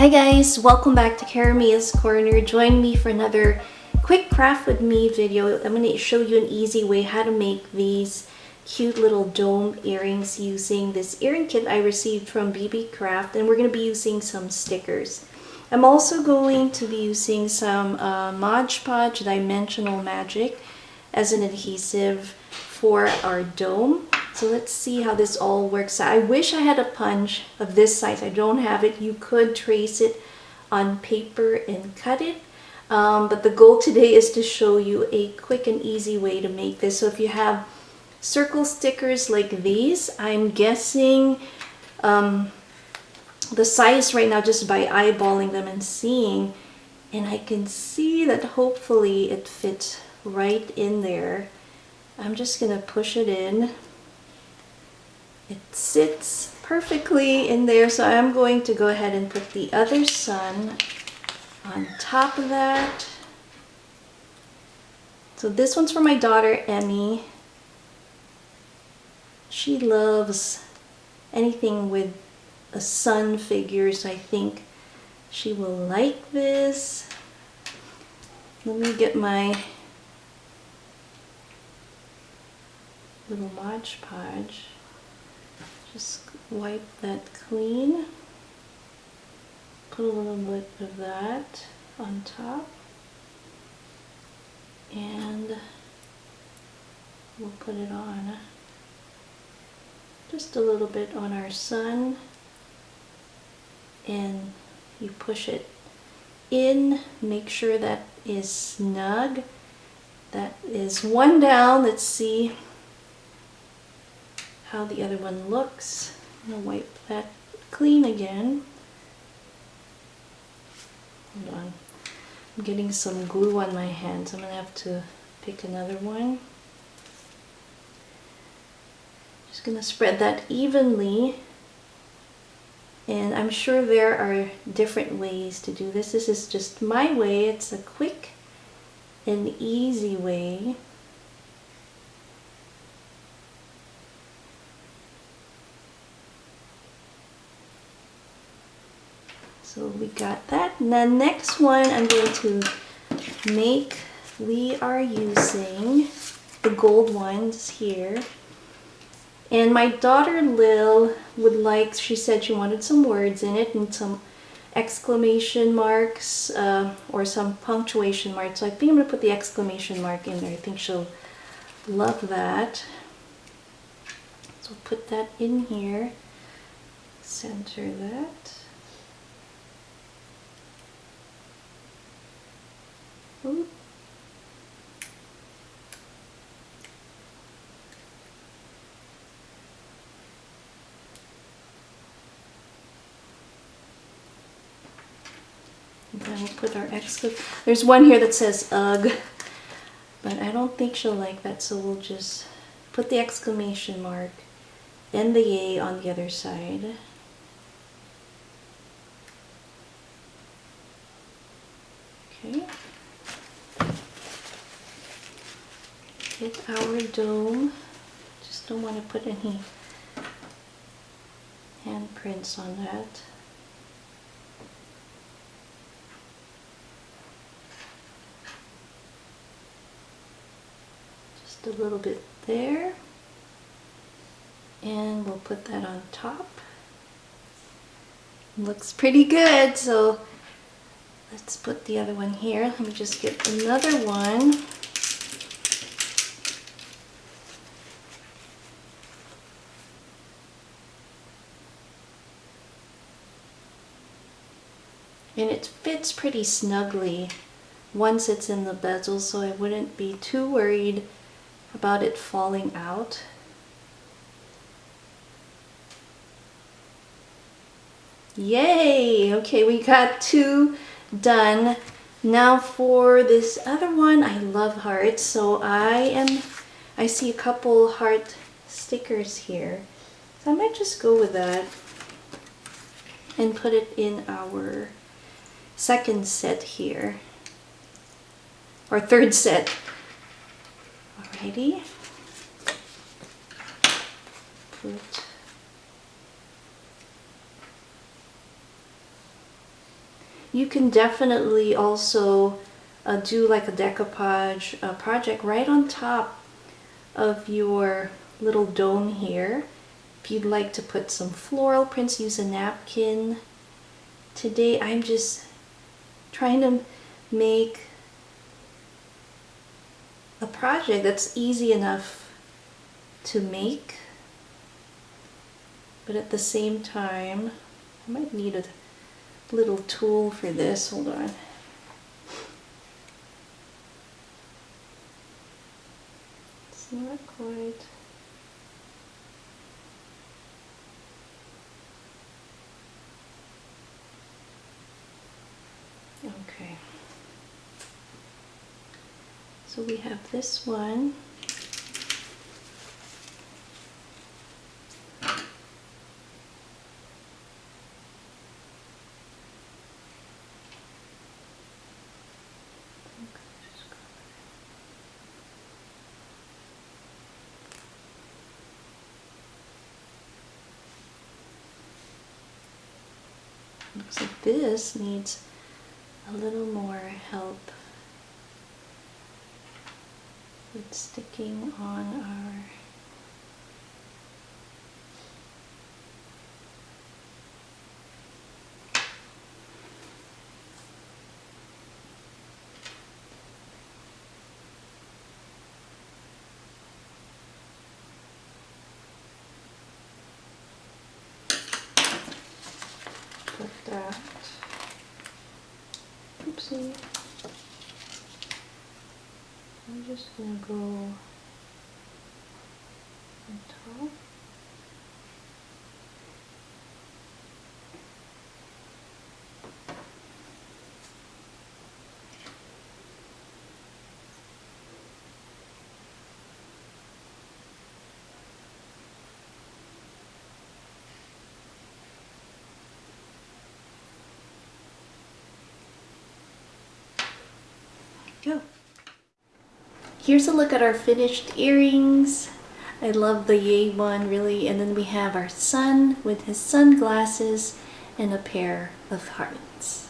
Hi guys, welcome back to Karamia's Corner. Join me for another quick craft with me video. I'm going to show you an easy way how to make these cute little dome earrings using this earring kit I received from BB Craft, and we're going to be using some stickers. I'm also going to be using some Mod Podge Dimensional Magic as an adhesive for our dome. So let's see how this all works. I wish I had a punch of this size. I don't have it. You could trace it on paper and cut it. But the goal today is to show you a quick and easy way to make this. So if you have circle stickers like these, I'm guessing the size right now just by eyeballing them and seeing. And I can see that hopefully it fits right in there. I'm just going to push it in. It sits perfectly in there, so I'm going to go ahead and put the other sun on top of that. So this one's for my daughter, Emmy. She loves anything with a sun figure, so I think she will like this. Let me get my little Mod Podge. Just wipe that clean. Put a little bit of that on top. And we'll put it on. Just a little bit on our sun. And you push it in. Make sure that is snug. That is one down. Let's see how the other one looks. I'm going to wipe that clean again. Hold on. I'm getting some glue on my hands. I'm going to have to pick another one. Just going to spread that evenly. And I'm sure there are different ways to do this. This is just my way. It's a quick and easy way. So we got that. And the next one I'm going to make, we are using the gold ones here. And my daughter Lil would like, she said she wanted some words in it and some exclamation marks or some punctuation marks. So I think I'm going to put the exclamation mark in there. I think she'll love that. So put that in here. Center that. Ooh. And then we'll put our exclamation. There's one here that says ugh, but I don't think she'll like that, so we'll just put the exclamation mark and the yay on the other side. Okay. Get our dome. Just don't want to put any handprints on that. Just a little bit there. And we'll put that on top. Looks pretty good, so let's put the other one here. Let me just get another one. And it fits pretty snugly once it's in the bezel, so I wouldn't be too worried about it falling out. Yay! Okay, we got two done. Now for this other one, I love hearts, so I see a couple heart stickers here. So I might just go with that and put it in our second set here, or third set. Alrighty. Put you can definitely also do like a decoupage project right on top of your little dome here. If you'd like to put some floral prints, use a napkin. Today I'm just trying to make a project that's easy enough to make, but at the same time, I might need a little tool for this. Hold on. It's not quite. Okay. So we have this one. Looks like this needs a little more help with sticking on our like that. Oopsie. I'm just gonna go on top. Go. Here's a look at our finished earrings. I love the yay one really, and then we have our son with his sunglasses and a pair of hearts.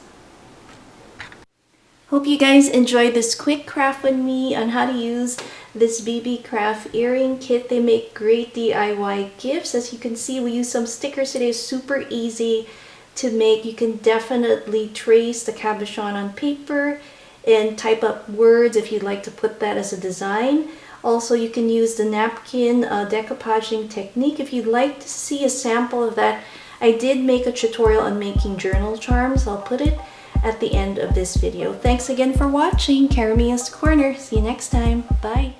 Hope you guys enjoyed this quick craft with me on how to use this BB Craft earring kit. They make great DIY gifts. As you can see, we use some stickers today. Super easy to make. You can definitely trace the cabochon on paper and type up words if you'd like to put that as a design. Also, you can use the napkin decoupaging technique. If you'd like to see a sample of that, I did make a tutorial on making journal charms. I'll put it at the end of this video. Thanks again for watching Caramia's Corner. See you next time. Bye.